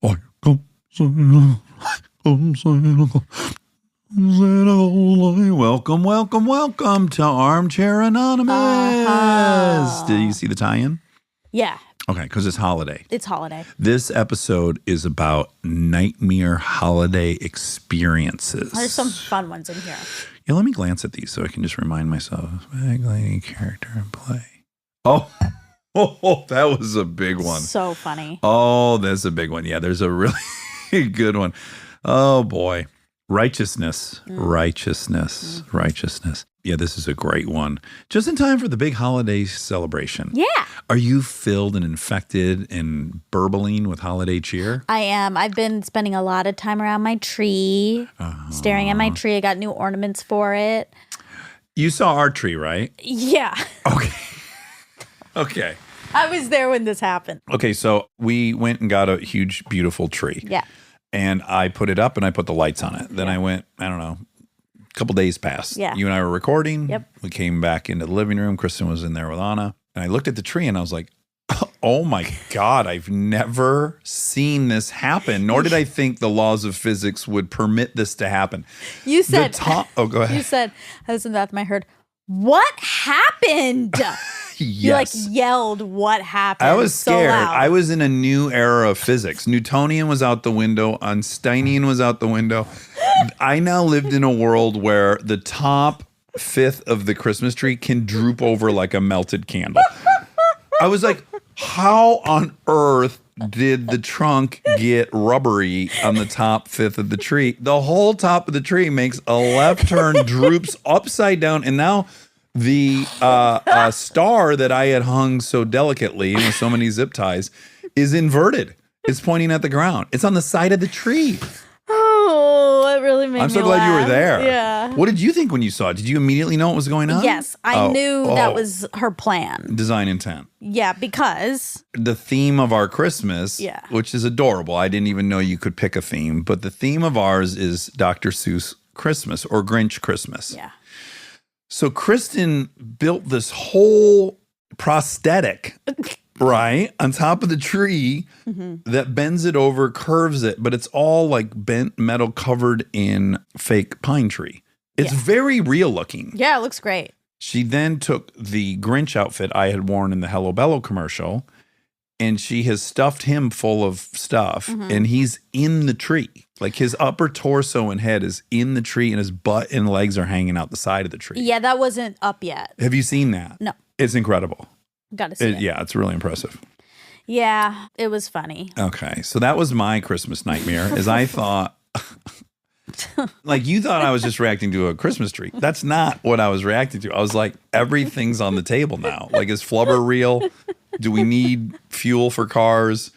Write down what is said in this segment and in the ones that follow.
I come Santa, come Santa, welcome, welcome, welcome to Armchair Anonymous. Did you see the tie-in? Yeah. Okay, because it's holiday. It's holiday. This episode is about nightmare holiday experiences. There's some fun ones in here. Yeah, let me glance at these so I can just remind myself. Any character in play. Oh, that was a big one. So funny. Oh, that's a big one. Yeah, there's a really good one. Oh, boy. Righteousness. Yeah, this is a great one. Just in time for the big holiday celebration. Yeah. Are you filled and infected and burbling with holiday cheer? I am. I've been spending a lot of time around my tree, staring at my tree. I got new ornaments for it. You saw our tree, right? Yeah. Okay. I was there when this happened. Okay, so we went and got a huge, beautiful tree. Yeah. And I put it up and I put the lights on it. Then I went, I don't know, a couple days passed. Yeah. You and I were recording. Yep. We came back into the living room. Kristen was in there with Anna. And I looked at the tree and I was like, oh my God, I've never seen this happen. Nor did I think the laws of physics would permit this to happen. You said, oh, go ahead. You said, I was in the bathroom, I heard, what happened? Yes. You like yelled, what happened? I was scared. So loud. I was in a new era of physics. Newtonian was out the window. Einsteinian was out the window. I now lived in a world where the top fifth of the Christmas tree can droop over like a melted candle. I was like, how on earth did the trunk get rubbery on the top fifth of the tree? The whole top of the tree makes a left turn, droops upside down, and now the star that I had hung so delicately with so many zip ties is inverted. It's pointing at the ground. It's on the side of the tree. Oh, it really made me I'm so laugh. glad you were there. Yeah. What did you think when you saw it? Did you immediately know what was going on? Yes, I knew that was her plan. Design intent. Yeah, because The theme of our Christmas, which is adorable. I didn't even know you could pick a theme, but the theme of ours is Dr. Seuss Christmas or Grinch Christmas. Yeah. So Kristen built this whole prosthetic, right, on top of the tree that bends it over, curves it, but it's all like bent metal covered in fake pine tree. It's very real looking. Yeah, it looks great. She then took the Grinch outfit I had worn in the Hello Bello commercial, and she has stuffed him full of stuff, and he's in the tree. Like his upper torso and head is in the tree, and his butt and legs are hanging out the side of the tree. Yeah, that wasn't up yet. Have you seen that? No. It's incredible. Gotta see it. Yeah, it's really impressive. Yeah, it was funny. Okay, so that was my Christmas nightmare, is I thought, like you thought I was just reacting to a Christmas tree. That's not what I was reacting to. I was like, everything's on the table now. Like, is flubber real? Do we need fuel for cars?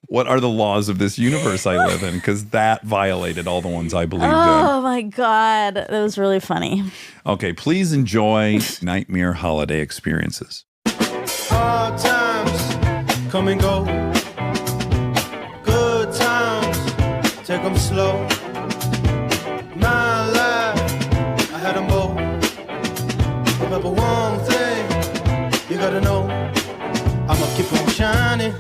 What are the laws of this universe I live in? Because that violated all the ones I believed in. Oh my God, that was really funny. Okay, please enjoy nightmare holiday experiences. Hard times come and go. Good times, take them slow. My life, I had them both. Remember one thing, you gotta know, I'ma keep on shining.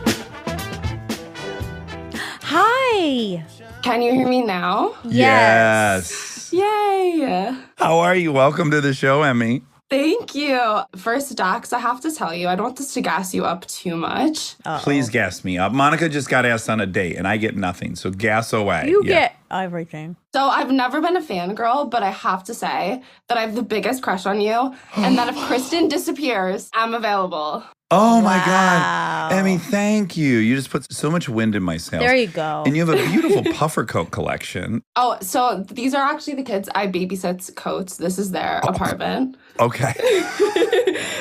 Hi. Can you hear me now? Yes. Yay. How are you? Welcome to the show, Emmy. Thank you. First, Dax, I have to tell you, I don't want this to gas you up too much. Please gas me up. Monica just got asked on a date, and I get nothing, so gas away. You get everything. So I've never been a fangirl, but I have to say that I have the biggest crush on you, and that if Kristen disappears, I'm available. Oh my God. Emmy, thank you. You just put so much wind in my sails. There you go. And you have a beautiful puffer coat collection. Oh, so these are actually the kids I babysit's coats. This is their apartment. Okay.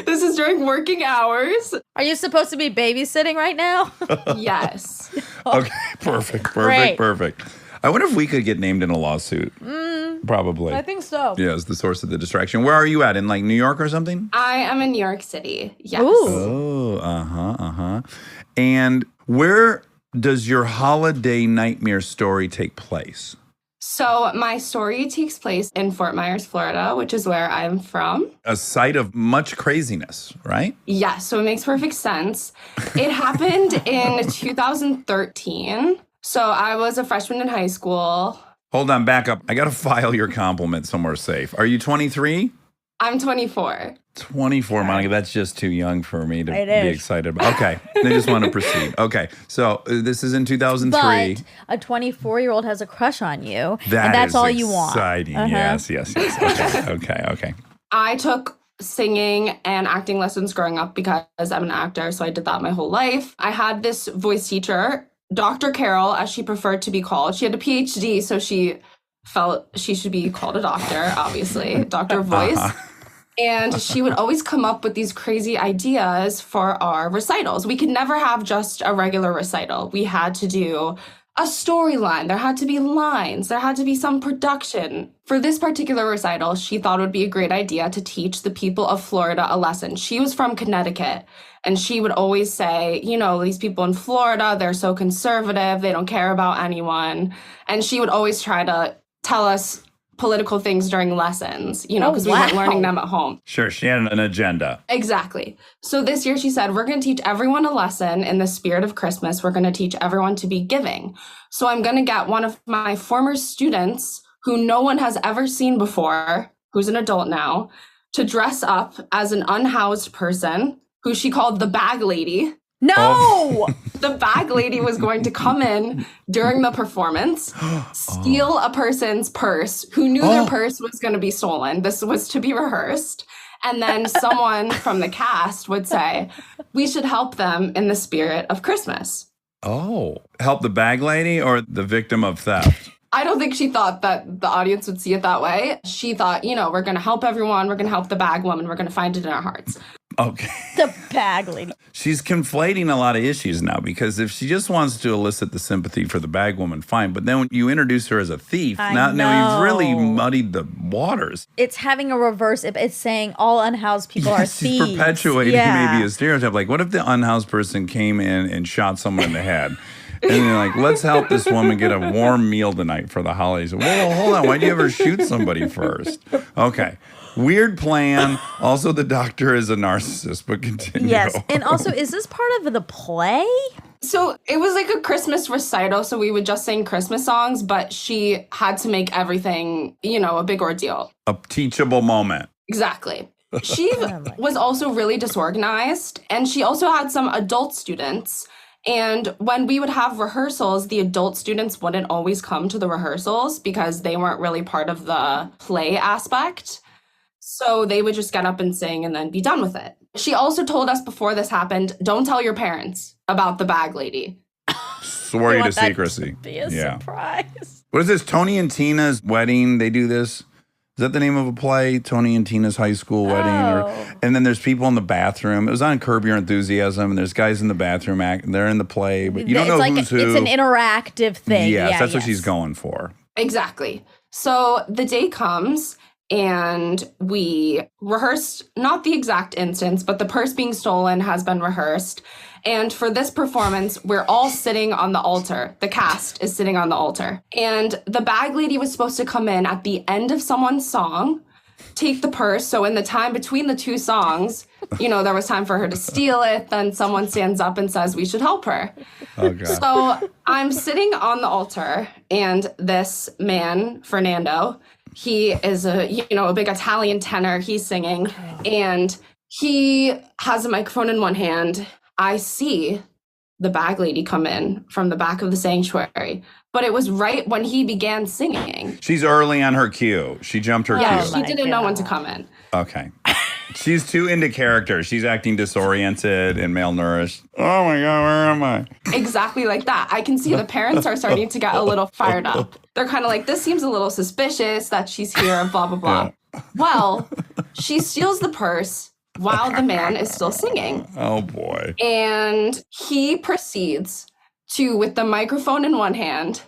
This is during working hours. Are you supposed to be babysitting right now? Yes. Okay, perfect. I wonder if we could get named in a lawsuit. Probably. I think so. Yeah, it's the source of the distraction. Where are you at? In like New York or something? I am in New York City. Yes. Ooh. Oh, And where does your holiday nightmare story take place? So my story takes place in Fort Myers, Florida, which is where I'm from. A site of much craziness, right? Yes, so it makes perfect sense. It happened in 2013. So I was a freshman in high school. Hold on, back up. I got to file your compliment somewhere safe. Are you 23? I'm 24. 24, Monica. That's just too young for me to It be is. excited about. Okay. I just want to proceed. Okay. So this is in 2003. But a 24-year-old has a crush on you, That and that's is all you want. exciting. Yes. Okay. I took singing and acting lessons growing up because I'm an actor, so I did that my whole life. I had this voice teacher, Dr. Carol, as she preferred to be called. She had a PhD, so she felt she should be called a doctor, obviously, Dr. Voice. And she would always come up with these crazy ideas for our recitals. We could never have just a regular recital. We had to do a storyline. There had to be lines. There had to be some production. For this particular recital, she thought it would be a great idea to teach the people of Florida a lesson. She was from Connecticut, and she would always say, you know, these people in Florida, they're so conservative. They don't care about anyone. And she would always try to tell us political things during lessons, you know, because we weren't learning them at home. Sure. She had an agenda. Exactly. So this year she said, we're going to teach everyone a lesson in the spirit of Christmas. We're going to teach everyone to be giving. So I'm going to get one of my former students who no one has ever seen before, who's an adult now, to dress up as an unhoused person who she called the bag lady. No! The bag lady was going to come in during the performance, steal a person's purse who knew their purse was going to be stolen. This was to be rehearsed. And then someone from the cast would say, we should help them in the spirit of Christmas. Oh, help the bag lady or the victim of theft? I don't think she thought that the audience would see it that way. She thought, you know, we're going to help everyone. We're going to help the bag woman. We're going to find it in our hearts. Okay. The bag lady. She's conflating a lot of issues now, because if she just wants to elicit the sympathy for the bag woman, fine. But then when you introduce her as a thief, now you've really muddied the waters. It's having a reverse. It's saying all unhoused people are She's thieves. perpetuating maybe a stereotype. Like, what if the unhoused person came in and shot someone in the head? And they're like, let's help this woman get a warm meal tonight for the holidays. Whoa, hold on. Why'd you ever shoot somebody first? Okay. Weird plan. Also, the doctor is a narcissist, but continue. Yes. And also, is this part of the play? So it was like a Christmas recital. So we would just sing Christmas songs, but she had to make everything, you know, a big ordeal. A teachable moment. Exactly. She was also really disorganized, and she also had some adult students. And when we would have rehearsals, the adult students wouldn't always come to the rehearsals because they weren't really part of the play aspect. So they would just get up and sing and then be done with it. She also told us before this happened, don't tell your parents about the bag lady. Swore you to secrecy. Be a surprise. What is this? Tony and Tina's wedding? They do this? Is that the name of a play? Tony and Tina's high school wedding? And then there's people in the bathroom. It was on Curb Your Enthusiasm, and there's guys in the bathroom acting. They're in the play, but you don't know who's who. It's an interactive thing. Yes, that's what she's going for. Exactly. So the day comes, and we rehearsed, not the exact instance, but the purse being stolen has been rehearsed. And for this performance, we're all sitting on the altar. The cast is sitting on the altar. And the bag lady was supposed to come in at the end of someone's song, take the purse. So in the time between the two songs, you know, there was time for her to steal it. Then someone stands up and says, we should help her. Okay. So I'm sitting on the altar, and this man, Fernando, he is a big Italian tenor. He's singing, and he has a microphone in one hand. I see the bag lady come in from the back of the sanctuary, but it was right when he began singing. She's early on her cue. She jumped her Yeah, cue. she didn't know when to come in. Okay. She's too into character. She's acting disoriented and malnourished. Oh my God, where am I? Exactly like that. I can see the parents are starting to get a little fired up. They're kind of like, this seems a little suspicious that she's here, blah, blah, blah. Yeah. Well, she steals the purse while the man is still singing. Oh, boy. And he proceeds to, with the microphone in one hand,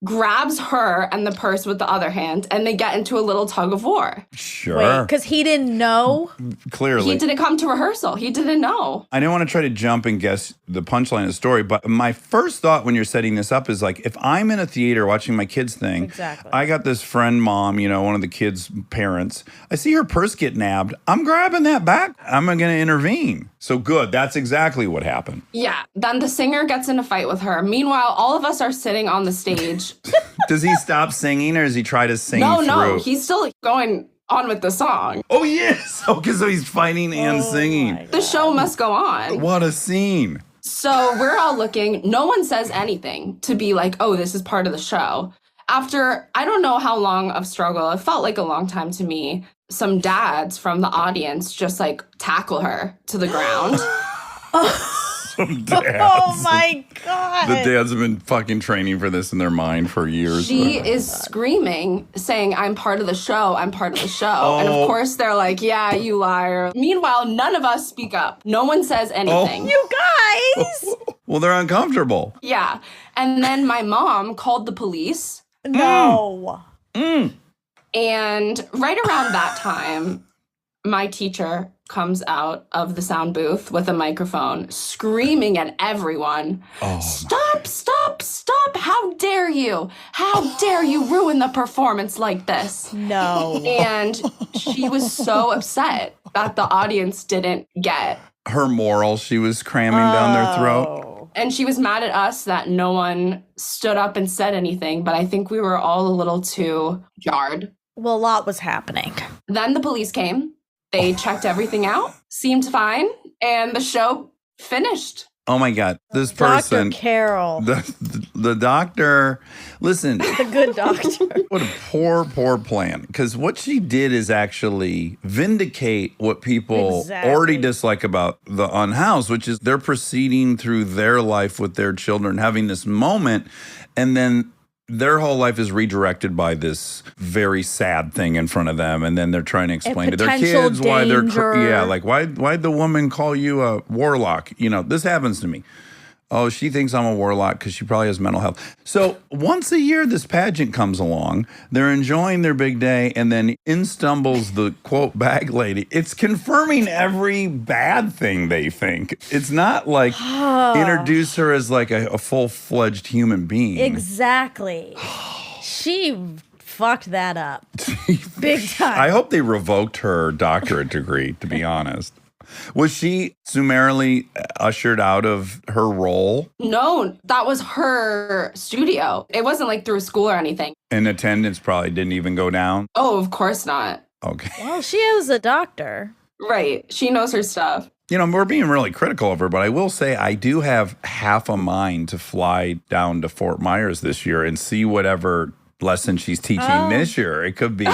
grabs her and the purse with the other hand, and they get into a little tug of war. Sure. Wait, because he didn't know? Clearly. He didn't come to rehearsal. He didn't know. I didn't want to try to jump and guess the punchline of the story, but my first thought when you're setting this up is like, if I'm in a theater watching my kids thing, Exactly. I got this friend mom, one of the kids' parents. I see her purse get nabbed. I'm grabbing that back. I'm going to intervene. So good. That's exactly what happened. Yeah. Then the singer gets in a fight with her. Meanwhile, all of us are sitting on the stage. Does he stop singing or does he try to sing through? No. He's still going on with the song. Oh, yes. Oh, because he's fighting and singing. The show must go on. What a scene. So we're all looking. No one says anything to be like, oh, this is part of the show. After, I don't know how long of struggle, it felt like a long time to me, some dads from the audience just like tackle her to the ground. Some dads. Oh my God. The dads have been fucking training for this in their mind for years. She is screaming, saying, I'm part of the show. I'm part of the show. And of course, they're like, yeah, you liar. Meanwhile, none of us speak up. No one says anything. You guys. Well, they're uncomfortable. Yeah. And then my mom called the police. No. And right around that time, my teacher comes out of the sound booth with a microphone screaming at everyone, stop, stop, stop. How dare you? How dare you ruin the performance like this? No. And she was so upset that the audience didn't get. Her moral she was cramming down their throat. And she was mad at us that no one stood up and said anything, but I think we were all a little too jarred. Well, a lot was happening. Then the police came. They checked everything out, seemed fine, and the show finished. Oh my God. This person. Dr. Carol. The doctor. Listen. The good doctor. What a poor plan. Because what she did is actually vindicate what people already dislike about the unhoused, which is they're proceeding through their life with their children, having this moment, and then their whole life is redirected by this very sad thing in front of them, and then they're trying to explain to their kids why they're why'd the woman call you a warlock? This happens to me. Oh, she thinks I'm a warlock because she probably has mental health. So once a year, this pageant comes along. They're enjoying their big day, and then in stumbles the, quote, bag lady. It's confirming every bad thing they think. It's not like introduce her as like a full-fledged human being. Exactly. She fucked that up. Big time. I hope they revoked her doctorate degree, to be honest. Was she summarily ushered out of her role? No, that was her studio. It wasn't like through school or anything. And attendance probably didn't even go down? Oh, of course not. Okay. Well, she is a doctor. Right. She knows her stuff. We're being really critical of her, but I will say I do have half a mind to fly down to Fort Myers this year and see whatever lesson she's teaching this year. It could be...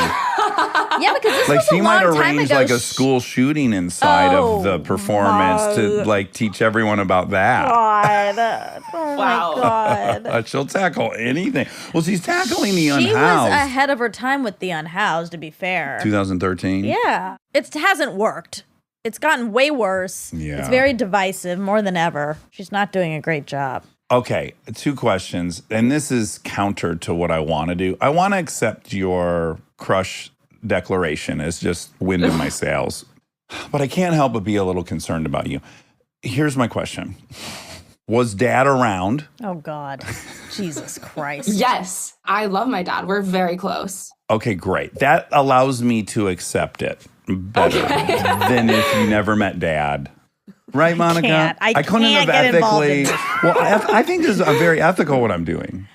Yeah, because this like was she a might long time arrange ago. like a school shooting inside of the performance to like teach everyone about that. God. Oh Wow. my God. She'll tackle anything. Well, she's tackling the She unhoused. was ahead of her time with the unhoused, to be fair. 2013. Yeah. It hasn't worked. It's gotten way worse. Yeah. It's very divisive, more than ever. She's not doing a great job. Okay, 2 questions, and this is counter to what I want to do. I want to accept your crush declaration as just wind in my sails, but I can't help but be a little concerned about you. Here's my question. Was Dad around? Oh, God. Jesus Christ. Yes. I love my dad. We're very close. Okay, great. That allows me to accept it better than if you never met Dad. Right, Monica? I couldn't can't have get involved in ethically. this. Well, I think this is very ethical what I'm doing.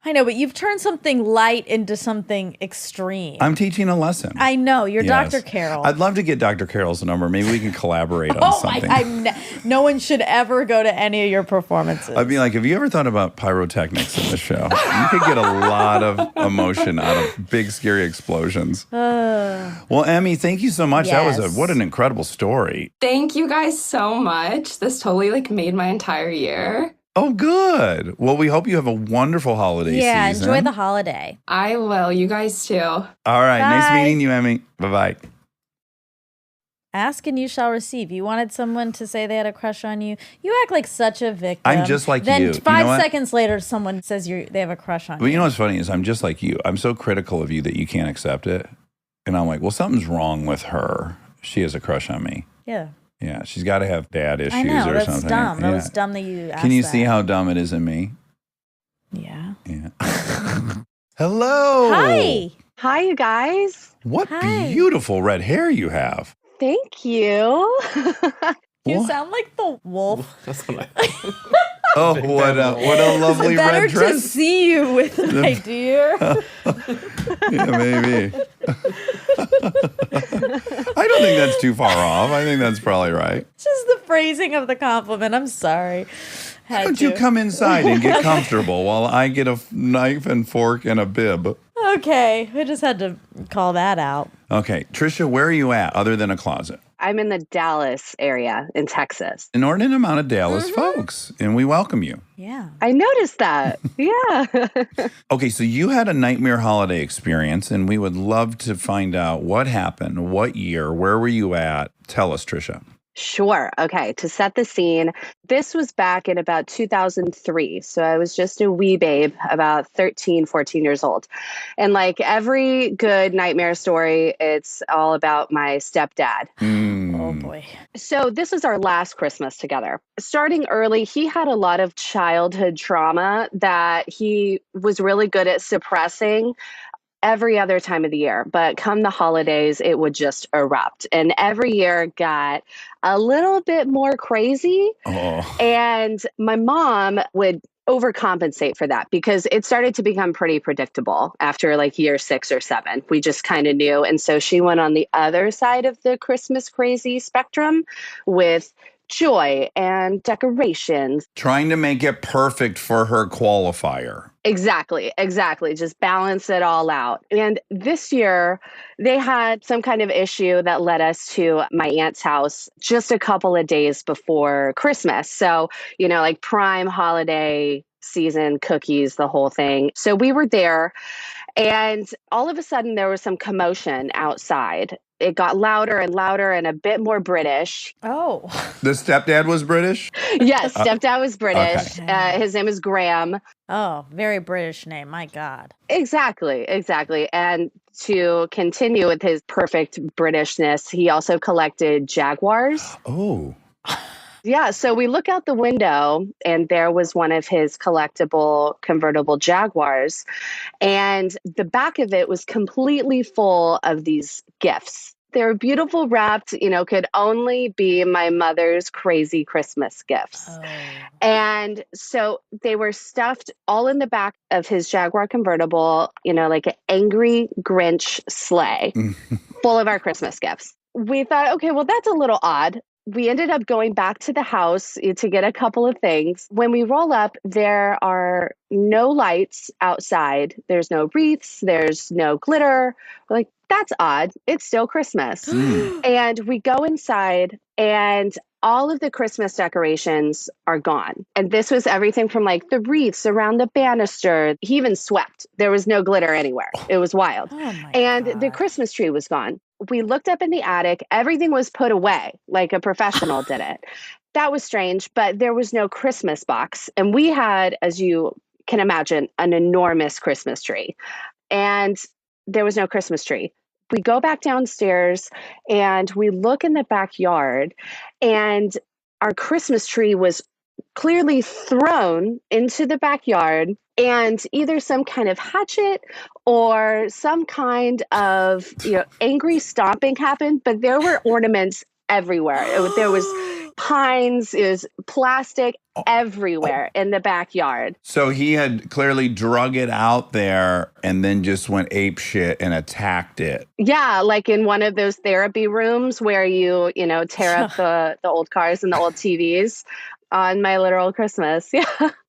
I know, but you've turned something light into something extreme. I'm teaching a lesson. I know. You're Yes. Dr. Carol. I'd love to get Dr. Carol's number. Maybe we can collaborate on something. No one should ever go to any of your performances. I'd be like, have you ever thought about pyrotechnics in the show? You could get a lot of emotion out of big, scary explosions. Well, Emmy, thank you so much. Yes. That was what an incredible story. Thank you guys so much. This totally made my entire year. Oh, good. Well, we hope you have a wonderful holiday season. Enjoy the holiday. I will. You guys too. All right. Nice Bye. meeting you, Emmy. Bye-bye. Ask and you shall receive. You wanted someone to say they had a crush on you. You act like such a victim. I'm just like then you. Then You know 5 what? seconds later, someone says they have a crush on you. But you know what's funny is I'm just like you. I'm so critical of you that you can't accept it. And I'm like, well, something's wrong with her. She has a crush on me. Yeah. Yeah, she's got to have dad issues I know, or that's something. dumb. That Yeah. was dumb that you asked Can you that. see how dumb it is in me? Yeah. Yeah. Hello. Hi. Hi, you guys. What Hi. beautiful red hair you have. Thank you. You What? sound like the wolf. That's what Oh, what a lovely Better red to dress. see you with my dear. Yeah, maybe. I don't think that's too far off. I think that's probably right. It's just the phrasing of the compliment. I'm sorry. Why don't you come inside and get comfortable while I get a knife and fork and a bib? Okay. I just had to call that out. Okay, Trisha, where are you at other than a closet? I'm in the Dallas area in Texas. An inordinate amount of Dallas folks, and we welcome you. Yeah. I noticed that. Yeah. Okay, so you had a nightmare holiday experience, and we would love to find out what happened, what year, where were you at? Tell us, Trisha. Sure. Okay. To set the scene, this was back in about 2003. So I was just a wee babe, about 13, 14 years old. And like every good nightmare story, it's all about my stepdad. Oh, boy. So this was our last Christmas together. Starting early, he had a lot of childhood trauma that he was really good at suppressing every other time of the year. But come the holidays, it would just erupt. And every year got a little bit more crazy. Oh, And my mom would overcompensate for that because it started to become pretty predictable after like year 6 or 7. We just kind of knew. And so she went on the other side of the Christmas crazy spectrum with joy and decorations. trying to make it perfect for her qualifier. Exactly. Just balance it all out. And this year, they had some kind of issue that led us to my aunt's house just a couple of days before Christmas. So, like prime holiday season cookies, the whole thing. So we were there, and all of a sudden there was some commotion outside. It got louder and louder and a bit more British. Oh. The stepdad was British? Yes, stepdad was British. Okay. His name is Graham. Oh, very British name. My God. Exactly. And to continue with his perfect Britishness, he also collected Jaguars. Oh. Yeah, so we look out the window and there was one of his collectible convertible Jaguars. And the back of it was completely full of these gifts. They were beautiful, wrapped, could only be my mother's crazy Christmas gifts. Oh. And so they were stuffed all in the back of his Jaguar convertible, like an angry Grinch sleigh full of our Christmas gifts. We thought, okay, well, that's a little odd. We ended up going back to the house to get a couple of things. When we roll up, there are no lights outside. There's no wreaths. There's no glitter. We're like, that's odd. It's still Christmas. And we go inside and all of the Christmas decorations are gone. And this was everything from like the wreaths around the banister. He even swept. There was no glitter anywhere. It was wild. Oh my And God. the Christmas tree was gone. We looked up in the attic. Everything was put away like a professional did it. That was strange, but there was no Christmas box. And we had, as you can imagine, an enormous Christmas tree. And there was no Christmas tree. We go back downstairs and we look in the backyard, and our Christmas tree was clearly thrown into the backyard, and either some kind of hatchet or some kind of angry stomping happened, but there were ornaments everywhere. There was pines, it was plastic everywhere in the backyard. So he had clearly drug it out there and then just went ape shit and attacked it. Yeah, like in one of those therapy rooms where you tear up the old cars and the old TVs on my literal Christmas. Yeah.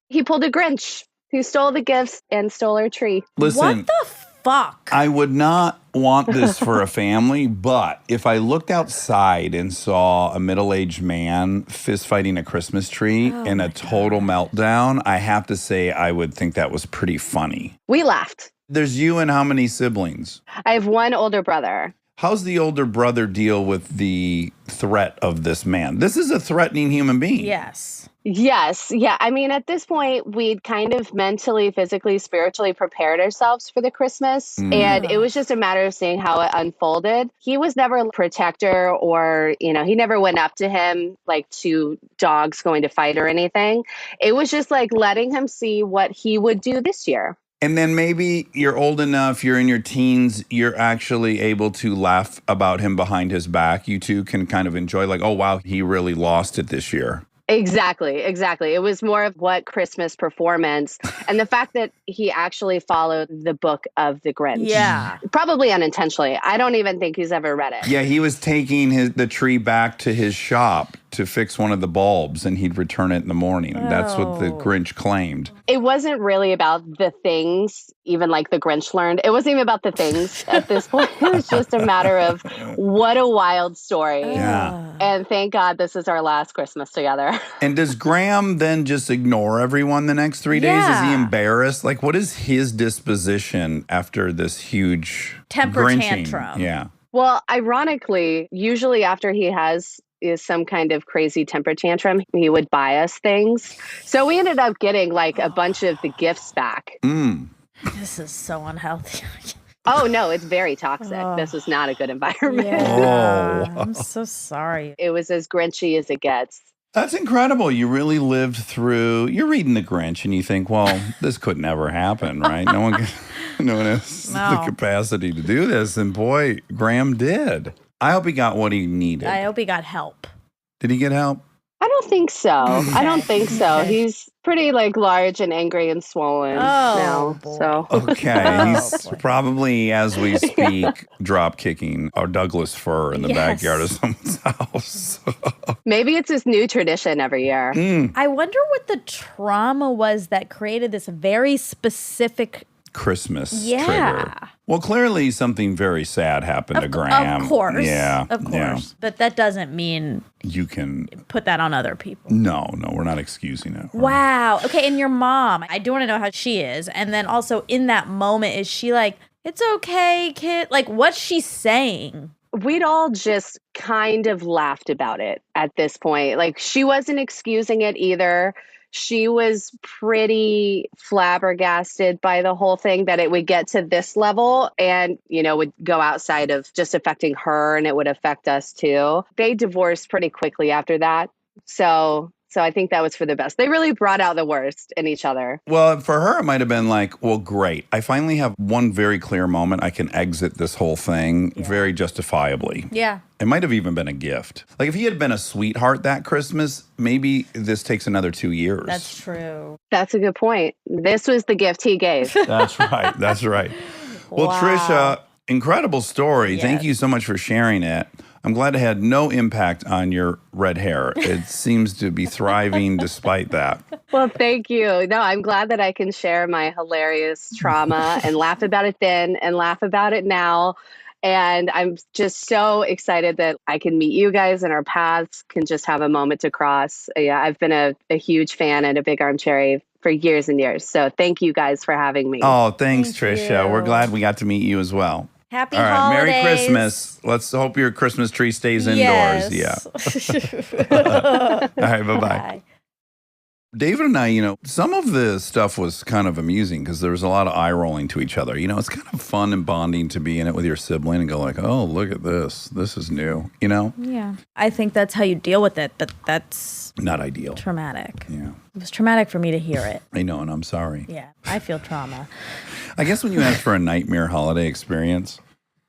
He pulled a Grinch who stole the gifts and stole our tree. Listen, What the fuck? I would not want this for a family, but if I looked outside and saw a middle-aged man fist fighting a Christmas tree in a total meltdown, I have to say I would think that was pretty funny. We laughed. There's you and how many siblings? I have one older brother. How's the older brother deal with the threat of this man? This is a threatening human being. Yes. Yes. Yeah. I mean, at this point, we'd kind of mentally, physically, spiritually prepared ourselves for the Christmas. And it was just a matter of seeing how it unfolded. He was never a protector or, he never went up to him like two dogs going to fight or anything. It was just like letting him see what he would do this year. And then maybe you're old enough, you're in your teens, you're actually able to laugh about him behind his back. You two can kind of enjoy like, oh, wow, he really lost it this year. Exactly. It was more of what Christmas performance and the fact that he actually followed the book of the Grinch. Yeah. Probably unintentionally. I don't even think he's ever read it. Yeah, he was taking the tree back to his shop to fix one of the bulbs and he'd return it in the morning. That's what the Grinch claimed. It wasn't really about the things, even like the Grinch learned. It wasn't even about the things at this point. It was just a matter of what a wild story. Yeah. And thank God this is our last Christmas together. And does Graham then just ignore everyone the next 3 days? Is he embarrassed? Like, what is his disposition after this huge temper Grinching? tantrum? Yeah. Well, ironically, usually after he is some kind of crazy temper tantrum, he would buy us things. So we ended up getting like a bunch of the gifts back. This is so unhealthy. Oh, no, it's very toxic. This was not a good environment. Yeah. I'm so sorry. It was as Grinchy as it gets. That's incredible. You really lived through, you're reading The Grinch and you think, well, this could never happen, right? No one has the capacity to do this. And boy, Graham did. I hope he got what he needed. I hope he got help. Did he get help? I don't think so. I don't think so. He's pretty like large and angry and swollen now. Boy. So Okay. He's probably, as we speak, drop kicking a Douglas fir in the backyard of someone's house. maybe it's his new tradition every year. I wonder what the trauma was that created this very specific Christmas trigger. Well, clearly something very sad happened to Graham. Of course. Yeah. Of course. Yeah. But that doesn't mean you can put that on other people. No, we're not excusing it. Wow. Okay, and your mom, I do want to know how she is. And then also in that moment, is she like, it's okay, kid? Like, what's she saying? We'd all just kind of laughed about it at this point. Like, she wasn't excusing it either. She was pretty flabbergasted by the whole thing that it would get to this level and, would go outside of just affecting her and it would affect us too. They divorced pretty quickly after that. So I think that was for the best. They really brought out the worst in each other. Well, for her, it might have been like, well, great. I finally have one very clear moment. I can exit this whole thing very justifiably. Yeah. It might have even been a gift. Like if he had been a sweetheart that Christmas, maybe this takes another 2 years. That's true. That's a good point. This was the gift he gave. That's right. That's right. Well, Wow. Trisha, incredible story. Yes. Thank you so much for sharing it. I'm glad it had no impact on your red hair. It seems to be thriving despite that. Well, thank you. No, I'm glad that I can share my hilarious trauma and laugh about it then and laugh about it now. And I'm just so excited that I can meet you guys and our paths can just have a moment to cross. Yeah, I've been a huge fan and a big Armcherry for years and years. So thank you guys for having me. Oh, thanks, Thank Trisha. you. We're glad we got to meet you as well. Happy All right, holidays. Merry Christmas. Let's hope your Christmas tree stays indoors. Yes. Yeah. All right, bye-bye. Bye. David and I, some of the stuff was kind of amusing because there was a lot of eye rolling to each other. It's kind of fun and bonding to be in it with your sibling and go like, oh, look at this. This is new, Yeah. I think that's how you deal with it, but that's Not ideal. traumatic. Yeah, It was traumatic for me to hear it. I know, and I'm sorry. Yeah. I feel trauma. I guess when you ask for a nightmare holiday experience,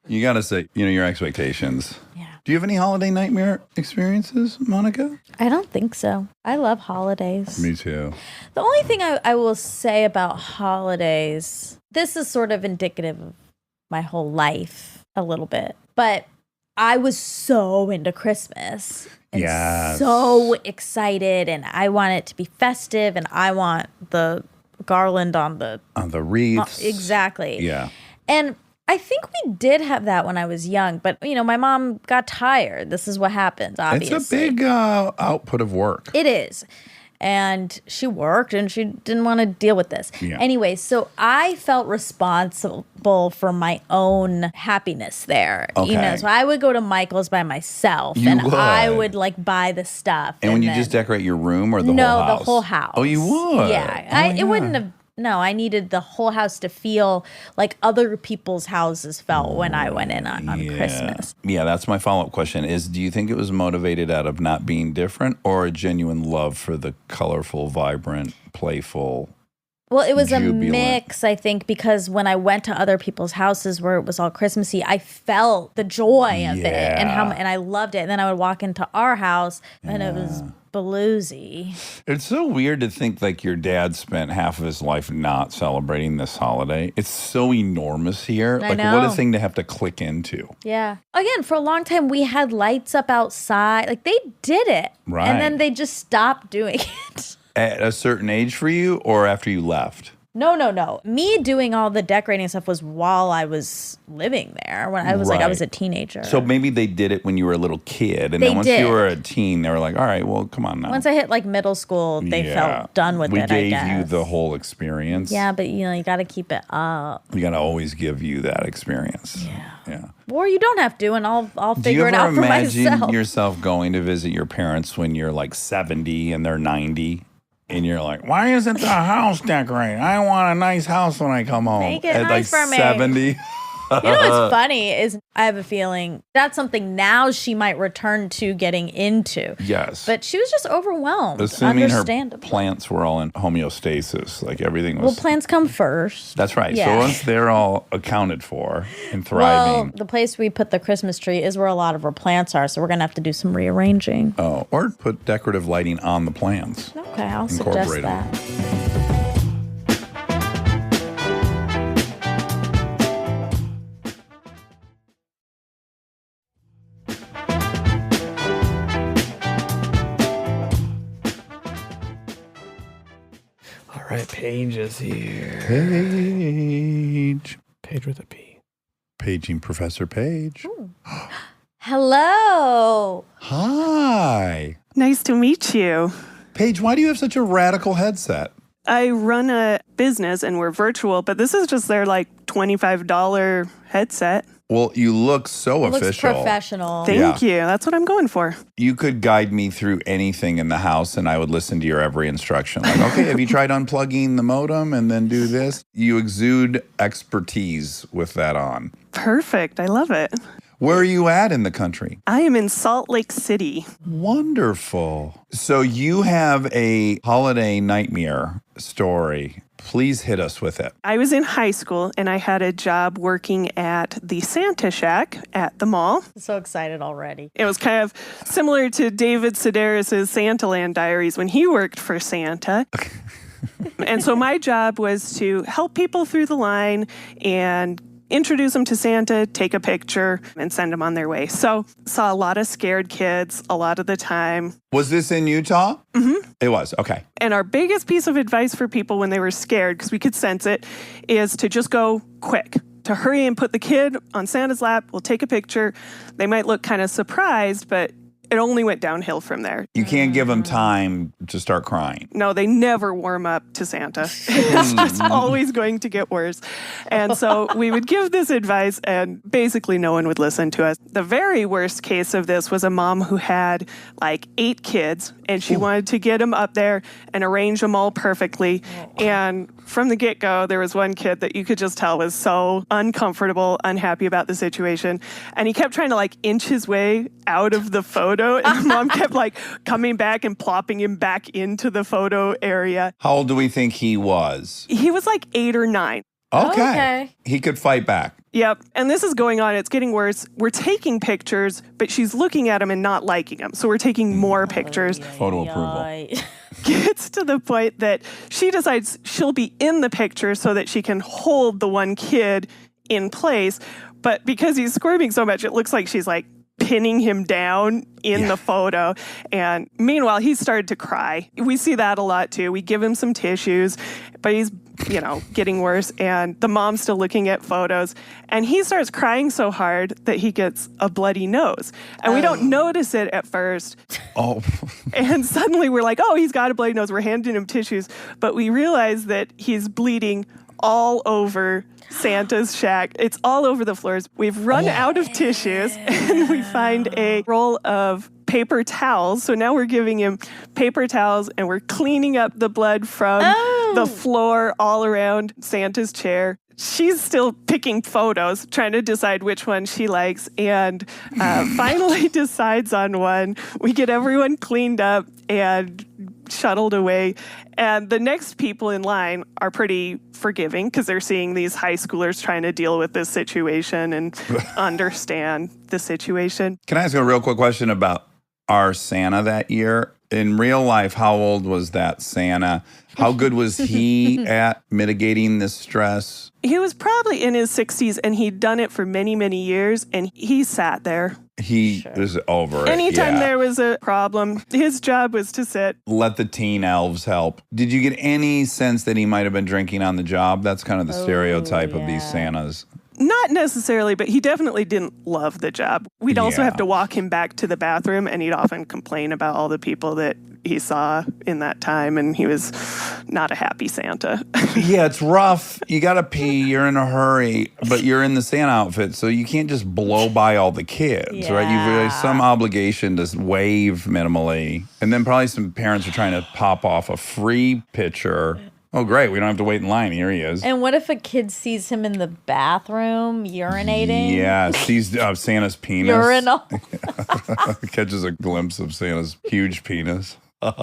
you got to say, your expectations. Yeah. Do you have any holiday nightmare experiences, Monica? I don't think so. I love holidays. Me too. The only thing I will say about holidays, this is sort of indicative of my whole life a little bit, but I was so into Christmas and Yes. so excited, and I want it to be festive, and I want the garland on the On the wreaths. exactly. Yeah. And I think we did have that when I was young, but my mom got tired. This is what happens, obviously. It's a big output of work. It is. and she worked and she didn't want to deal with this. Yeah. Anyway, so I felt responsible for my own happiness there. You know, Okay. so I would go to Michael's by myself You and I would. would like buy the stuff. And when you then- just decorate your room or the no, whole house? the whole house. Oh, you would? Yeah. It wouldn't have. No, I needed the whole house to feel like other people's houses felt when I went in on Christmas. Yeah, that's my follow-up question is, do you think it was motivated out of not being different or a genuine love for the colorful, vibrant, playful? Well, it was Jubilant. a mix, I think, because when I went to other people's houses where it was all Christmassy, I felt the joy of it and I loved it. And then I would walk into our house and it was bluesy. It's so weird to think like your dad spent half of his life not celebrating this holiday. It's so enormous here. I Like, what know. a thing to have to click into. Yeah. Again, for a long time, we had lights up outside. Like they did it. Right. And then they just stopped doing it. At a certain age for you or after you left? No. Me doing all the decorating stuff was while I was living there. When I was like, I was a teenager. So maybe they did it when you were a little kid. And They then once did. you were a teen, they were like, all right, well, come on now. Once I hit like middle school, they felt done with we it, I gave guess. you the whole experience. Yeah, but you got to keep it up. We got to always give you that experience. Yeah. Or you don't have to, and I'll Do you figure it ever out for imagine myself. yourself going to visit your parents when you're like 70 and they're 90? And you're like, why isn't the house decorated? I want a nice house when I come home. Make it At nice like for me. 70. You know what's funny is I have a feeling that's something now she might return to getting into. Yes. But she was just overwhelmed. Assuming her Understandable. plants were all in homeostasis, like everything was. Well, plants come first. That's right. Yeah. So once they're all accounted for and Well, thriving. the place we put the Christmas tree is where a lot of her plants are, so we're gonna have to do some rearranging. Oh, or put decorative lighting on the plants. Okay, I'll suggest Incorporate 'em. that. All right, Paige is here. Page. Paige with a P. Paging Professor Page. Hello. Hi. Nice to meet you. Paige, why do you have such a radical headset? I run a business and we're virtual, but this is just their like $25 headset. Well, you look so Looks official. professional. Thank you. That's what I'm going for. You could guide me through anything in the house and I would listen to your every instruction. Like, okay, have you tried unplugging the modem and then do this? You exude expertise with that on. Perfect. I love it. Where are you at in the country? I am in Salt Lake City. Wonderful. So you have a holiday nightmare story. Please hit us with it. I was in high school and I had a job working at the Santa Shack at the mall. I'm so excited already. It was kind of similar to David Sedaris' Santaland Diaries when he worked for Santa. And so my job was to help people through the line and introduce them to Santa, take a picture, and send them on their way. So saw a lot of scared kids a lot of the time. Was this in Utah? Mm-hmm. It was. Okay. And our biggest piece of advice for people when they were scared, because we could sense it, is to just go quick. To hurry and put the kid on Santa's lap, we'll take a picture. They might look kind of surprised, but it only went downhill from there. You can't give them time to start crying. No, they never warm up to Santa. It's just always going to get worse. And so we would give this advice and basically no one would listen to us. The very worst case of this was a mom who had like 8 kids and she wanted to get them up there and arrange them all perfectly. And from the get-go, there was one kid that you could just tell was so uncomfortable, unhappy about the situation. And he kept trying to like inch his way out of the photo. And the mom kept like coming back and plopping him back into the photo area. How old do we think he was? He was like 8 or 9. Okay. He could fight back. Yep. And this is going on. It's getting worse. We're taking pictures, but she's looking at them and not liking them. So we're taking more pictures. Photo approval. Gets to the point that she decides she'll be in the picture so that she can hold the one kid in place. But because he's squirming so much, it looks like she's like pinning him down in the photo. And meanwhile, he started to cry. We see that a lot too. We give him some tissues, but he's getting worse. And the mom's still looking at photos. And he starts crying so hard that he gets a bloody nose. And we don't notice it at first. Oh. And suddenly we're like, oh, he's got a bloody nose. We're handing him tissues. But we realize that he's bleeding all over Santa's shack. It's all over the floors. We've run out of tissues, and we find a roll of paper towels. So now we're giving him paper towels, and we're cleaning up the blood from the floor all around Santa's chair. She's still picking photos, trying to decide which one she likes, and finally decides on one. We get everyone cleaned up and shuttled away. And the next people in line are pretty forgiving because they're seeing these high schoolers trying to deal with this situation and understand the situation. Can I ask a real quick question about our Santa that year? In real life, how old was that Santa? How good was he at mitigating this stress? He was probably in his 60s, and he'd done it for many, many years, and he sat there. He was over it. Anytime there was a problem, his job was to sit. Let the teen elves help. Did you get any sense that he might have been drinking on the job? That's kind of the stereotype of these Santas. Not necessarily, but he definitely didn't love the job. We'd also have to walk him back to the bathroom, and he'd often complain about all the people that he saw in that time, and he was not a happy Santa. Yeah, it's rough. You got to pee. You're in a hurry, but you're in the Santa outfit, so you can't just blow by all the kids, right? You've some obligation to wave minimally. And then probably some parents are trying to pop off a free pitcher. Oh, great. We don't have to wait in line. Here he is. And what if a kid sees him in the bathroom urinating? Yeah, sees Santa's penis. Urinal. Catches a glimpse of Santa's huge penis. But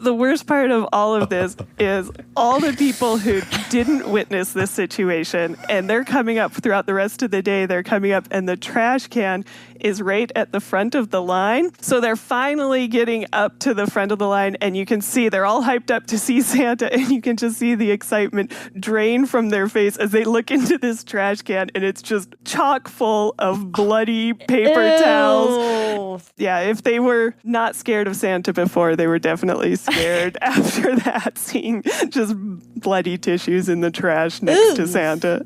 the worst part of all of this is all the people who didn't witness this situation, and they're coming up throughout the rest of the day. They're coming up, and the trash can is right at the front of the line. So they're finally getting up to the front of the line, and you can see they're all hyped up to see Santa, and you can just see the excitement drain from their face as they look into this trash can, and it's just chock full of bloody paper towels. Yeah, if they were not scared of Santa before, they were definitely scared after that, seeing just bloody tissues in the trash next to Santa.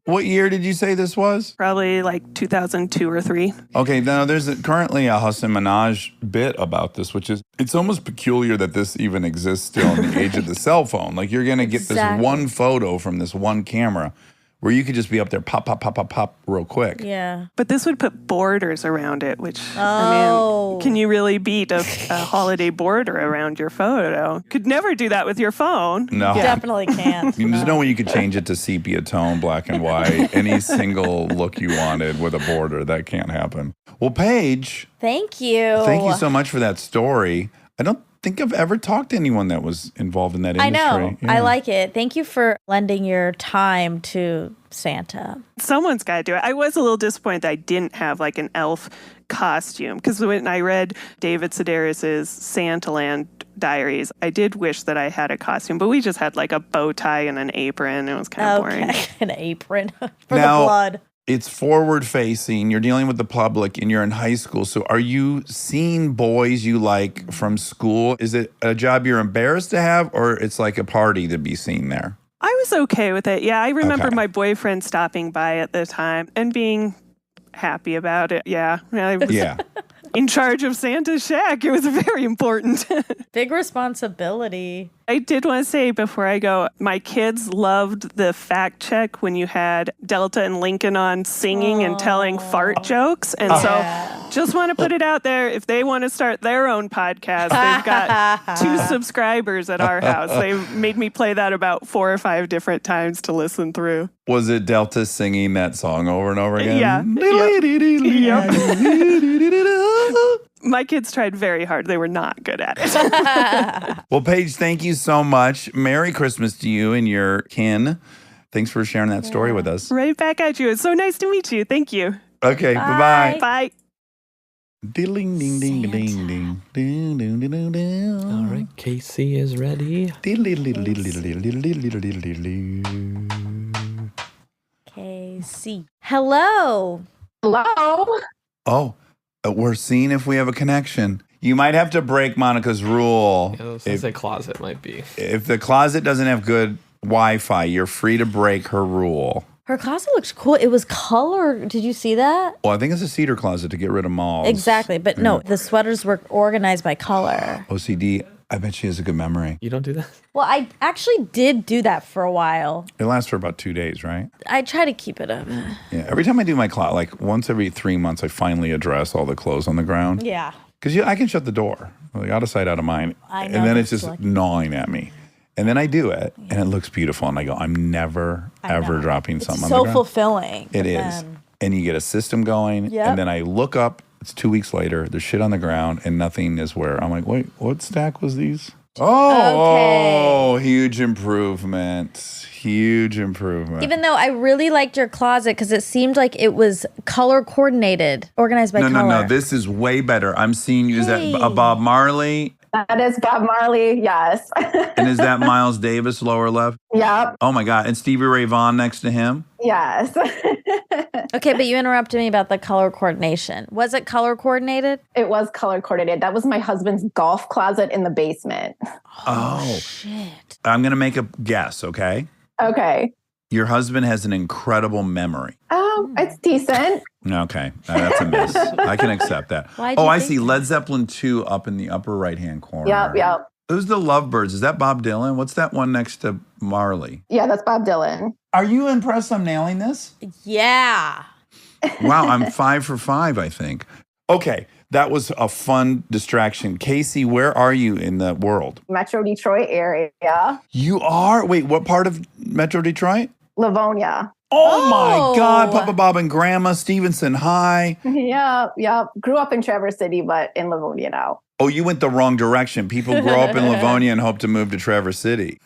What year did you say this was? Probably like 2002 or 3. Okay, now there's currently a Hassan Minaj bit about this, which is, it's almost peculiar that this even exists still in the age of the cell phone. Like, you're going to get this one photo from this one camera where you could just be up there, pop, pop, pop, pop, pop, real quick. Yeah. But this would put borders around it, which, I mean, can you really beat a holiday border around your photo? Could never do that with your phone. No. Definitely can't. I mean, there's no way you could change it to sepia tone, black and white, any single look you wanted with a border. That can't happen. Well, Paige. Thank you. Thank you so much for that story. I don't think I've ever talked to anyone that was involved in that industry. I know. Yeah. I like it. Thank you for lending your time to Santa. Someone's got to do it. I was a little disappointed that I didn't have like an elf costume, because when I read David Sedaris's Santaland diaries, I did wish that I had a costume, but we just had like a bow tie and an apron. It was kind of boring. An apron for Now, the blood. It's forward facing. You're dealing with the public and you're in high school. So are you seeing boys you like from school? Is it a job you're embarrassed to have, or it's like a party to be seen there? I was okay with it. Yeah, I remember my boyfriend stopping by at the time and being happy about it. Yeah. I was in charge of Santa's shack. It was very important. Big responsibility. I did want to say before I go, my kids loved the fact check when you had Delta and Lincoln on singing and telling fart jokes. And so just want to put it out there. If they want to start their own podcast, they've got 2 subscribers at our house. They made me play that about 4 or 5 different times to listen through. Was it Delta singing that song over and over again? Yeah. My kids tried very hard. They were not good at it. Well, Paige, thank you so much. Merry Christmas to you and your kin. Thanks for sharing that story with us. Right back at you. It's so nice to meet you. Thank you. Okay, bye-bye. Bye. Ding, ding, ding, ding, ding, ding, ding, ding, ding, ding. All right, Casey is ready. Casey. Hello. Hello. Oh, we're seeing if we have a connection. You might have to break Monica's rule. I was gonna say closet might be. If the closet doesn't have good Wi-Fi, you're free to break her rule. Her closet looks cool. It was color. Did you see that? Well, I think it's a cedar closet to get rid of malls. Exactly. But no, the sweaters were organized by color. OCD. I bet she has a good memory. You don't do that? Well, I actually did do that for a while. It lasts for about 2 days, right? I try to keep it up. Yeah. Every time I do my closet, like once every 3 months, I finally address all the clothes on the ground. Yeah. Because I can shut the door. Like, out of sight, out of mind. I know And then it's that's just like- gnawing at me. And then I do it, and it looks beautiful. And I go, I'm never, ever dropping something on the so ground. fulfilling. It But is. then- And you get a system going. Yep. And then I look up, it's 2 weeks later, there's shit on the ground, and nothing is where. I'm like, wait, what stack was these? Oh, huge improvement. Huge improvement. Even though I really liked your closet because it seemed like it was color coordinated, organized by color. No. This is way better. I'm seeing you. Is that a Bob Marley? That is Bob Marley, yes. And is that Miles Davis lower left? Yep, Oh my God. And Stevie Ray Vaughan next to him? yes. Okay, but you interrupted me about the color coordination. Was it color coordinated? It was color coordinated. That was my husband's golf closet in the basement. Oh. Shit. I'm going to make a guess, okay? Okay. Your husband has an incredible memory. It's decent. Okay. That's a miss. I can accept that. Why'd you I think see. that? Led Zeppelin 2 up in the upper right-hand corner. Yep. Who's the Lovebirds? Is that Bob Dylan? What's that one next to Marley? Yeah, that's Bob Dylan. Are you impressed I'm nailing this? Yeah. Wow, I'm 5 for 5, I think. Okay, that was a fun distraction. Casey, where are you in the world? Metro Detroit area. You are? Wait, what part of Metro Detroit? Livonia. Oh my God, Oh. Papa Bob and Grandma Stevenson High. Yep. Grew up in Traverse City, but in Livonia now. Oh, you went the wrong direction. People grow up in Livonia and hope to move to Traverse City.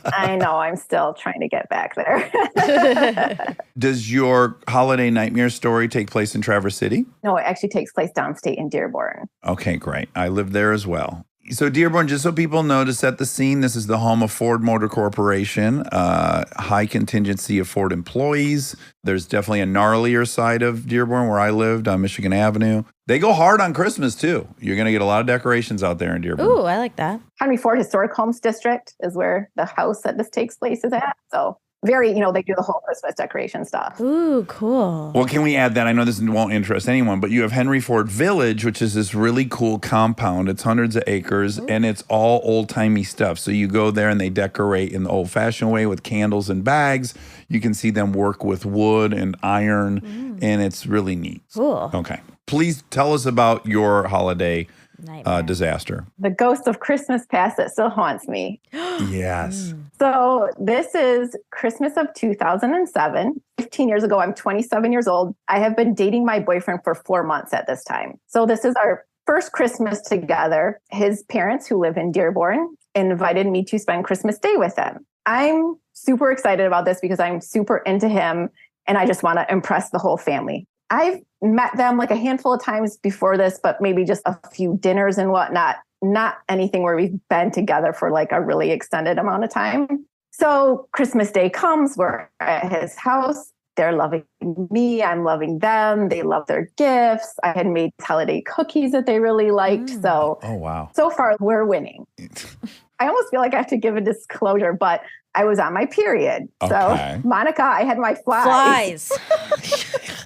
I know. I'm still trying to get back there. Does your holiday nightmare story take place in Traverse City? No, it actually takes place downstate in Dearborn. Okay, great. I live there as well. So Dearborn, just so people know, to set the scene, this is the home of Ford Motor Corporation, high contingency of Ford employees. There's definitely a gnarlier side of Dearborn where I lived on Michigan Avenue. They go hard on Christmas too. You're going to get a lot of decorations out there in Dearborn. Ooh, I like that. Henry Ford Historic Homes District is where the house that this takes place is at. So very, they do the whole Christmas decoration stuff. Ooh, cool. Well, can we add that? I know this won't interest anyone, but you have Henry Ford Village, which is this really cool compound. It's hundreds of acres, and it's all old-timey stuff. So you go there and they decorate in the old-fashioned way with candles and bags. You can see them work with wood and iron, and it's really neat. Cool. Okay. Please tell us about your holiday Nightmare. disaster. The ghost of Christmas past that still haunts me. Yes. So this is Christmas of 2007. 15 years ago, I'm 27 years old. I have been dating my boyfriend for 4 months at this time. So this is our first Christmas together. His parents, who live in Dearborn, invited me to spend Christmas Day with them. I'm super excited about this because I'm super into him and I just want to impress the whole family. I've met them like a handful of times before this, but maybe just a few dinners and whatnot. Not anything where we've been together for like a really extended amount of time. So Christmas Day comes, we're at his house. They're loving me. I'm loving them. They love their gifts. I had made holiday cookies that they really liked. So Oh, wow. so far, we're winning. I almost feel like I have to give a disclosure, but I was on my period. Okay. So, Monica, I had my flies.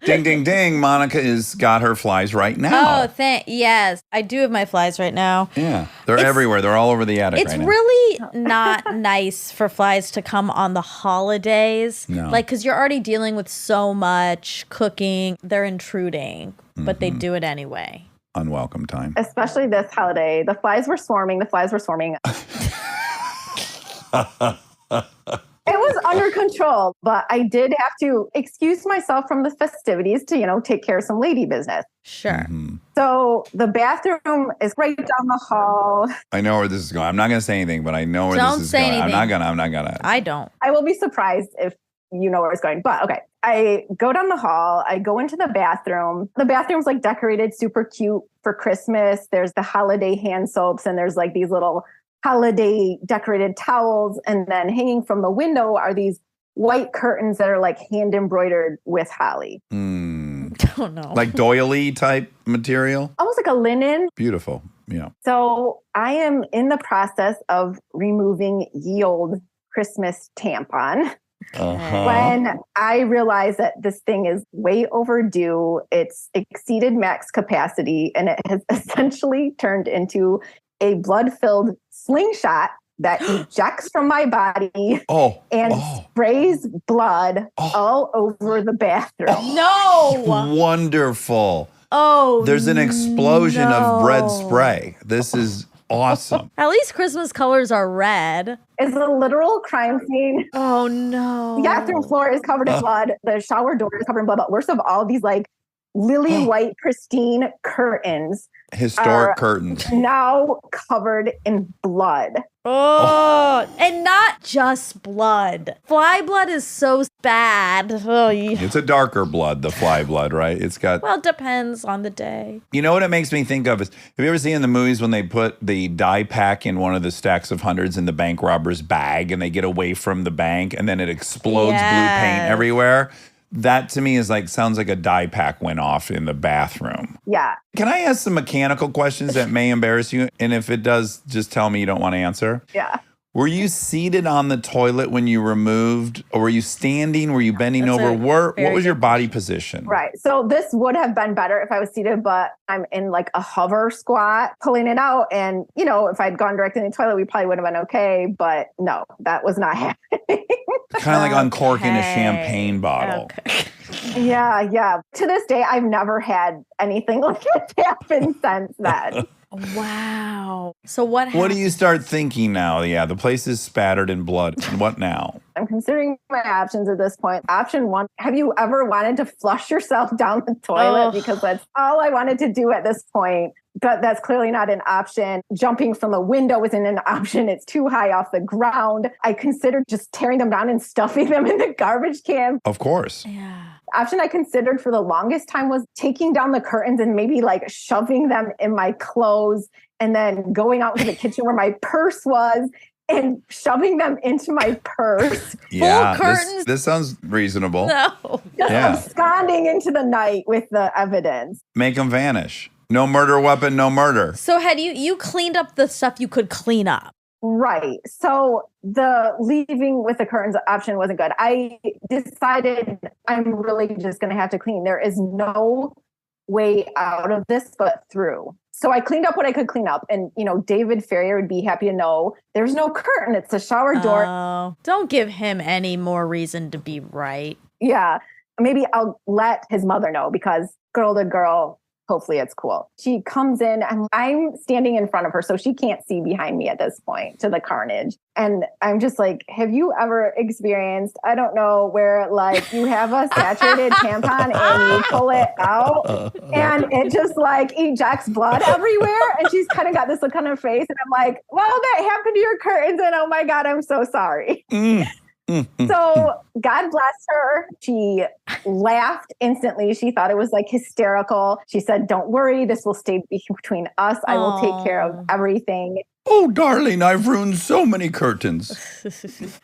Ding, ding, ding. Monica has got her flies right now. Oh, yes. I do have my flies right now. Yeah. They're It's- everywhere. They're all over the attic It's right now. really not nice for flies to come on the holidays. No. Like, because you're already dealing with so much cooking. They're intruding, but they do it anyway. Unwelcome time. Especially this holiday. The flies were swarming. It was under control, but I did have to excuse myself from the festivities to, take care of some lady business. Sure. Mhm. So the bathroom is right down the hall. I know where this is going. I'm not going to say anything, but I know where Don't this is say going. anything. I'm not gonna. I don't. I will be surprised if you know where it's going. But okay, I go down the hall. I go into the bathroom. The bathroom's like decorated super cute for Christmas. There's the holiday hand soaps and there's like these little holiday decorated towels. And then hanging from the window are these white curtains that are like hand embroidered with holly. Mm. Don't know. Like doily type material. Almost like a linen. Beautiful. Yeah. So I am in the process of removing ye old Christmas tampon. Uh-huh. When I realized that this thing is way overdue, it's exceeded max capacity, and it has essentially turned into a blood-filled slingshot that ejects from my body and sprays blood all over the bathroom. No. Wonderful. Oh, There's an explosion of red spray. This is awesome. At least Christmas colors are red. It's a literal crime scene. Oh, no. The bathroom floor is covered in blood. The shower door is covered in blood. But worst of all, these like lily white, pristine curtains. Historic curtains. Now covered in blood. Oh, and not just blood. Fly blood is so bad. Oh, It's a darker blood, the fly blood, right? It's got. Well, it depends on the day. You know what it makes me think of is, have you ever seen in the movies when they put the dye pack in one of the stacks of hundreds in the bank robber's bag and they get away from the bank and then it explodes blue paint everywhere? That to me is like, sounds like a dye pack went off in the bathroom. Yeah. Can I ask some mechanical questions that may embarrass you? And if it does, just tell me you don't want to answer. Yeah. Were you seated on the toilet when you removed, or were you standing? Were you bending over? What was your body position? Right. So this would have been better if I was seated, but I'm in like a hover squat, pulling it out. And, you know, if I'd gone directly in the toilet, we probably would have been okay. But no, that was not happening. Kind of like uncorking a champagne bottle. Okay. Yeah. To this day, I've never had anything like this happen since then. Wow. So what happened? What do you start thinking now? Yeah, the place is spattered in blood. What now? I'm considering my options at this point. Option one, have you ever wanted to flush yourself down the toilet? Because that's all I wanted to do at this point. But that's clearly not an option. Jumping from a window isn't an option. It's too high off the ground. I considered just tearing them down and stuffing them in the garbage can. Of course. Yeah. Option I considered for the longest time was taking down the curtains and maybe like shoving them in my clothes and then going out to the kitchen where my purse was and shoving them into my purse. Yeah, Full curtains. This sounds reasonable. No. Just Yeah. absconding into the night with the evidence. Make them vanish. No murder weapon, no murder. So had you cleaned up the stuff you could clean up? Right. So the leaving with the curtains option wasn't good. I decided I'm really just going to have to clean. There is no way out of this but through. So I cleaned up what I could clean up. And, you know, David Ferrier would be happy to know there's no curtain. It's a shower door. Oh, don't give him any more reason to be right. Yeah. Maybe I'll let his mother know because girl to girl, hopefully it's cool. She comes in and I'm standing in front of her, so she can't see behind me at this point to the carnage. And I'm just like, have you ever experienced, I don't know, where like you have a saturated tampon and you pull it out and it just like ejects blood everywhere? And she's kind of got this look on her face. And I'm like, well, that happened to your curtains. And oh my God, I'm so sorry. So God bless her. She laughed instantly. She thought it was like hysterical. She said, don't worry, this will stay between us. I will take care of everything. Oh, darling, I've ruined so many curtains.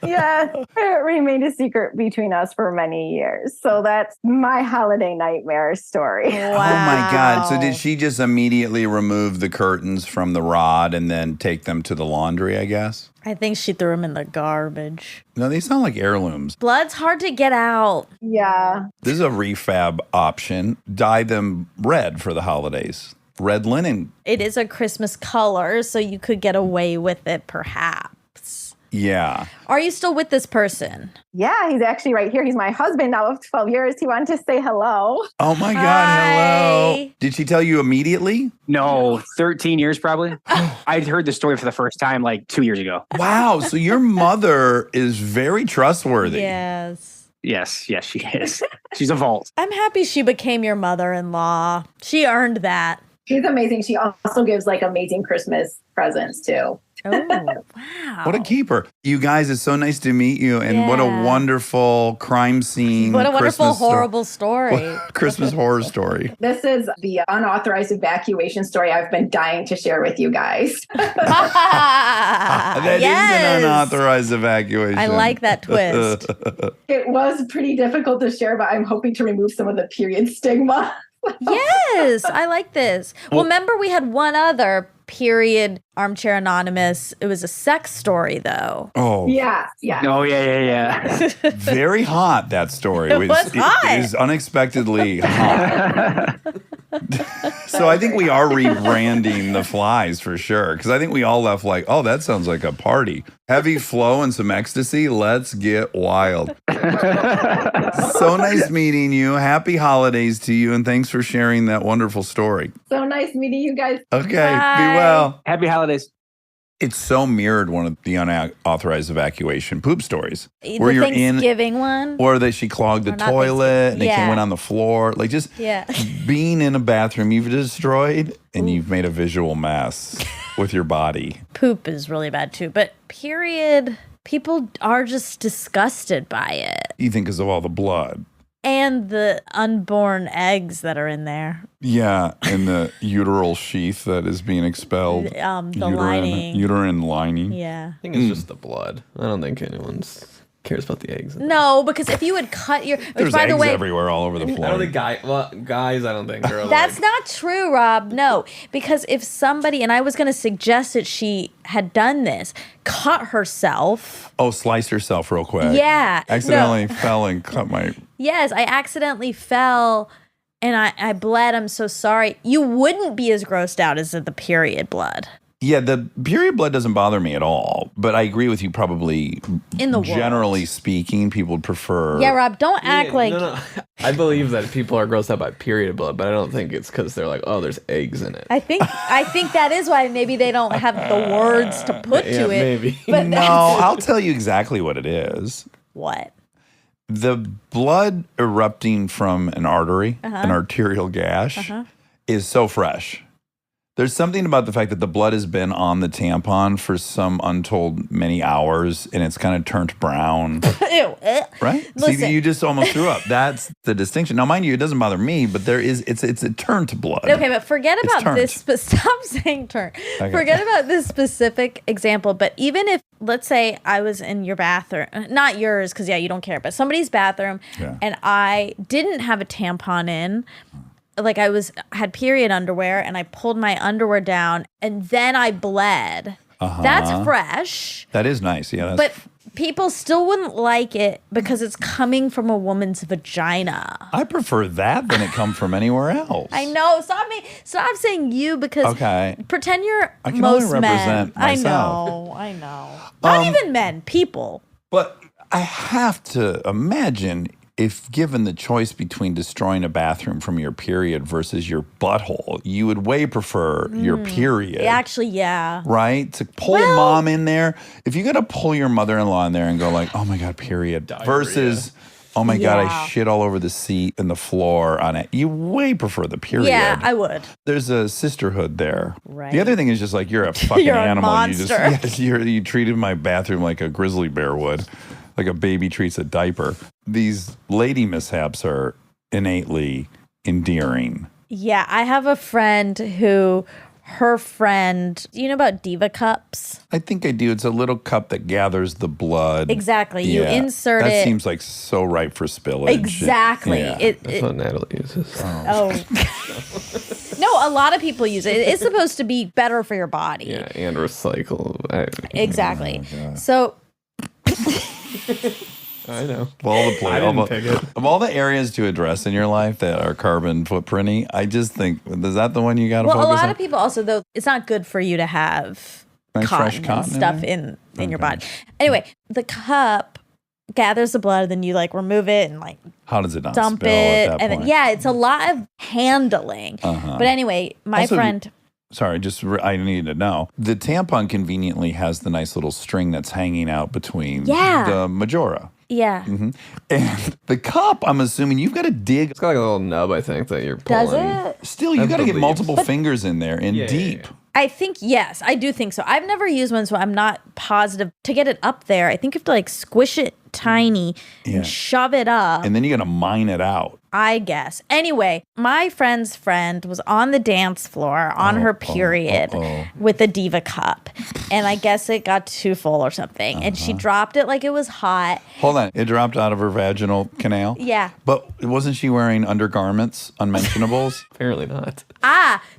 Yeah, it remained a secret between us for many years. So that's my holiday nightmare story. Wow. Oh my God. So did she just immediately remove the curtains from the rod and then take them to the laundry, I guess? I think she threw him in the garbage. No, they sound like heirlooms. Blood's hard to get out. Yeah. This is a refab option. Dye them red for the holidays. Red linen. It is a Christmas color, so you could get away with it, perhaps. Yeah. Are you still with this person? Yeah, he's actually right here. He's my husband now of 12 years. He wanted to say hello. Oh my God, Hi. hello. Did she tell you immediately? No, 13 years probably. I heard the story for the first time like 2 years ago. Wow, so your mother is very trustworthy. Yes. Yes, she is. She's a vault. I'm happy she became your mother-in-law. She earned that. She's amazing. She also gives like amazing Christmas presents too. Oh, wow. What a keeper. You guys, it's so nice to meet you. And what a Yeah. wonderful crime scene. What a wonderful, Christmas horrible story. Christmas horror story. This is the unauthorized evacuation story I've been dying to share with you guys. That is an unauthorized evacuation. I like that twist. It was pretty difficult to share, but I'm hoping to remove some of the period stigma. Yes, I like this. Well, remember we had one other period Armchair Anonymous. It was a sex story, though. Oh, Yeah. Oh, yeah. very hot, that story. It was hot. It was unexpectedly hot. So I think we are rebranding the flies for sure. Because I think we all left like, oh, that sounds like a party. Heavy flow and some ecstasy. Let's get wild. So nice meeting you. Happy holidays to you. And thanks for sharing that wonderful story. So nice meeting you guys. Okay. Bye. Be well. Happy holidays. It's so mirrored one of the unauthorized evacuation poop stories. The Thanksgiving one. Or that she clogged the Or not toilet and it Thanksgiving. went on the floor. Like just being in a bathroom you've destroyed and you've made a visual mess with your body. Poop is really bad too. But period, people are just disgusted by it. You think because of all the blood. And the unborn eggs that are in there. Yeah, and the uteral sheath that is being expelled. The lining. Uterine lining. Yeah. I think it's just the blood. I don't think anyone's cares about the eggs. No, because if you would cut your... There's by eggs the way, everywhere all over the floor. I don't think guys, I don't think are that's not true, Rob. No, because if somebody, and I was going to suggest that she had done this, cut herself. Oh, sliced herself real quick. Yeah. Accidentally fell and cut my... Yes, I accidentally fell and I bled. I'm so sorry. You wouldn't be as grossed out as the period blood. Yeah, the period blood doesn't bother me at all, but I agree with you probably. In the generally world. speaking, people would prefer... Yeah, Rob, don't act like... No. I believe that people are grossed out by period blood, but I don't think it's because they're like, oh, there's eggs in it. I think that is why maybe they don't have the words to put to it. Maybe. But No, I'll tell you exactly what it is. What? The blood erupting from an artery, an arterial gash, is so fresh. There's something about the fact that the blood has been on the tampon for some untold many hours and it's kind of turned brown. Ew. Right? Listen. See, you just almost threw up. That's the distinction. Now, mind you, it doesn't bother me, but it's a turn to blood. Okay, but forget It's about turned. this. But stop saying turn. Okay. Forget about this specific example. But even if, let's say, I was in your bathroom, not yours, because you don't care, but somebody's bathroom, and I didn't have a tampon in. Like I had period underwear and I pulled my underwear down and then I bled. That's fresh. That is nice. Yeah. But people still wouldn't like it because it's coming from a woman's vagina. I prefer that than it come from anywhere else. I know. Stop saying you because pretend you're I can most only represent men. myself. I know. Not even men, people. But I have to imagine if given the choice between destroying a bathroom from your period versus your butthole, you would way prefer your period. Actually, yeah. Right? To pull mom in there. If you got to pull your mother-in-law in there and go like, oh my God, period. Diarrhea. Versus, oh my God, I shit all over the seat and the floor on it. You way prefer the period. Yeah, I would. There's a sisterhood there. Right. The other thing is just like, you're a fucking You're a animal. monster. You treated my bathroom like a grizzly bear would. Like a baby treats a diaper. These lady mishaps are innately endearing. Yeah, I have a friend who, her friend, do you know about Diva cups? I think I do. It's a little cup that gathers the blood. Exactly. You insert that it. That seems like so ripe for spillage. Exactly. Yeah. That's what Natalie uses. No, a lot of people use it. It's supposed to be better for your body. Yeah, and recycle. Exactly. Oh, So... I know. Of all the areas to address in your life that are carbon footprinty, I just think, is that the one you got to focus on? Well, a lot of people also, though, it's not good for you to have fresh cotton cotton and stuff in your body. Anyway, the cup gathers the blood, then you like remove it and like how does it not dump spill it, at that and point? then, yeah, it's a lot of handling. But anyway, my Also, friend. Sorry, I need to know. The tampon conveniently has the nice little string that's hanging out between the majora. Yeah. And the cup, I'm assuming you've got to dig. It's got like a little nub, I think, that you're pulling. Does it? Still, you got to get multiple fingers in there and deep. Yeah. I think, yes, I do think so. I've never used one, so I'm not positive. To get it up there, I think you have to like squish it tiny and shove it up. And then you got to mine it out. I guess. Anyway, my friend's friend was on the dance floor on her period with a Diva cup. And I guess it got too full or something. And she dropped it like it was hot. Hold on. It dropped out of her vaginal canal? Yeah. But wasn't she wearing undergarments, unmentionables? Apparently not.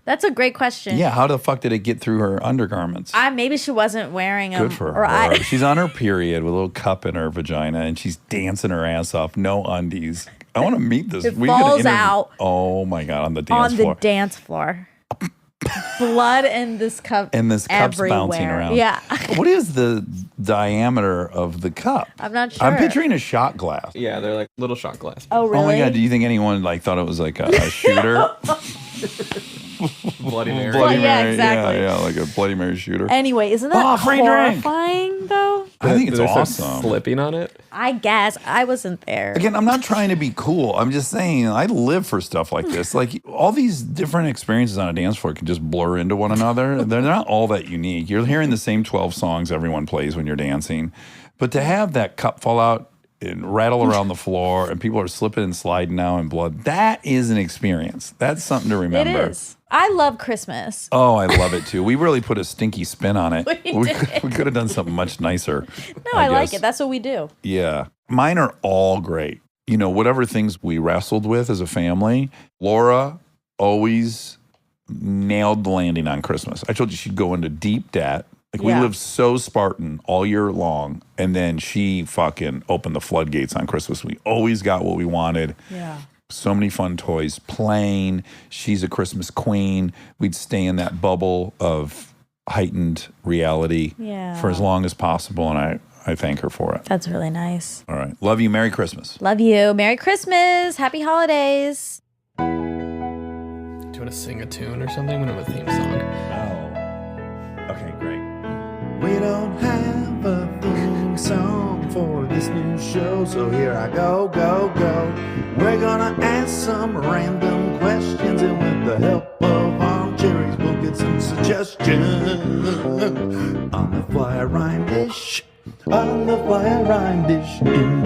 That's a great question. Yeah, how the fuck did it get through her undergarments? Maybe she wasn't wearing them. Good for her. She's on her period with a little cup in her vagina, and she's dancing her ass off. No undies. I want to meet this. It falls out. Oh my God, on the dance floor. On the dance floor. Blood in this cup. And this cup's everywhere. bouncing around. Yeah. What is the diameter of the cup? I'm not sure. I'm picturing a shot glass. Yeah, they're like little shot glasses. Oh, really? Oh my God, do you think anyone thought it was like a shooter? Bloody Mary. Bloody yeah, Mary. exactly. Yeah, like a Bloody Mary shooter. Anyway, isn't that free drink. horrifying though? I think it's Did they start awesome. Slipping on it. I guess. I wasn't there. Again, I'm not trying to be cool. I'm just saying I live for stuff like this. Like all these different experiences on a dance floor can just blur into one another. They're not all that unique. You're hearing the same 12 songs everyone plays when you're dancing. But to have that cup fall out and rattle around the floor and people are slipping and sliding now in blood, that is an experience. That's something to remember. It is. I love Christmas. Oh, I love it too. We really put a stinky spin on it. We did. We could have done something much nicer. No, I like guess. it. That's what we do. Yeah. Mine are all great. You know, whatever things we wrestled with as a family, Laura always nailed the landing on Christmas. I told you she'd go into deep debt. Like we lived so Spartan all year long. And then she fucking opened the floodgates on Christmas. We always got what we wanted. Yeah. So many fun toys, playing. She's a Christmas queen. We'd stay in that bubble of heightened reality for as long as possible. And I thank her for it. That's really nice. All right. Love you. Merry Christmas. Love you. Merry Christmas. Happy holidays. Do you want to sing a tune or something? We don't have a theme song. Oh. Okay, great. We don't have a theme song for this new show, so here I go. We're gonna ask some random questions, and with the help of Armcherries, we'll get some suggestions on the fly rhyme dish. In